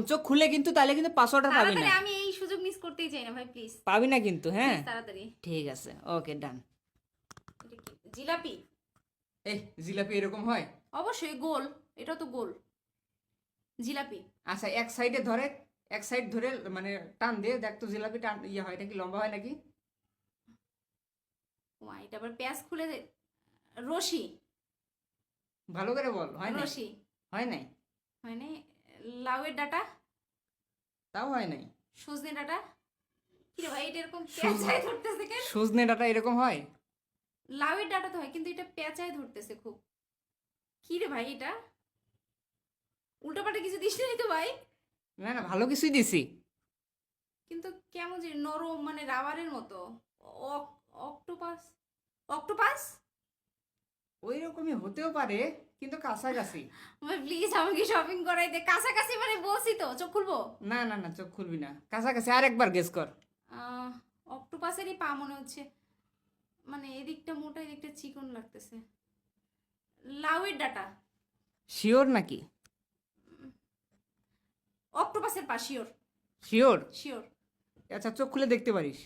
চোখ খুলে কিন্তু তাহলে কিন্তু পাসওয়ার্ডটা পাবি না। তাড়াতাড়ি, আমি এই সুযোগ মিস করতেই চাই না ভাই, প্লিজ পাবি না কিন্তু, হ্যাঁ তাড়াতাড়ি। ঠিক আছে, ওকে ডান। এটা কি জিলাপি? এই জিলাপি এরকম হয়? অবশ্যই গোল, এটাও তো গোল জিলাপি। আচ্ছা এক সাইডে ধরে, এক সাইড ধরে মানে টান দিয়ে দেখ তো জিলাপি টান ইয়ে হয় নাকি, লম্বা হয় নাকি? ও এটা আবার পেঁয়াজ খুলে রশি। ভালো করে বল, হয় নাই? রশি হয় নাই? মানে লাউয়ের ডাটা, তাও হয় নাই। সজনে ডাটা। কি রে ভাই, এটা এরকম পেঁচায় ধরতেছে কেন? সজনে ডাটা এরকম হয়? লাউয়ের ডাটা তো হয়, কিন্তু এটা পেঁচায় ধরতেছে খুব। কি রে ভাই, এটা উল্টোপাল্টা কিছু দিস নি তো ভাই? না না, ভালো কিছুই দিছি। কিন্তু কেমন যে নরম, মানে রাবারের মতো। Octopus, octopus. ওই রকমই হতেও পারে, কিন্তু কাছাকাছি। ভাই প্লিজ আমাকে শপিং করাই দে, কাছাকাছি মানে বলছি তো, চোখ খুলবো? না না না, চোখ খুলবি না, কাছাকাছি আরেকবার গেস কর। অক্টোপাসেরই পা মনে হচ্ছে, মানে এদিকটা মোটা এদিকটা চিকন লাগতেছে। লাউয়ের ডাটা। শিওর নাকি? অক্টোপাসের পা, শিওর শিওর? শিওর। আচ্ছা চোখ খুলে দেখতে পারিস?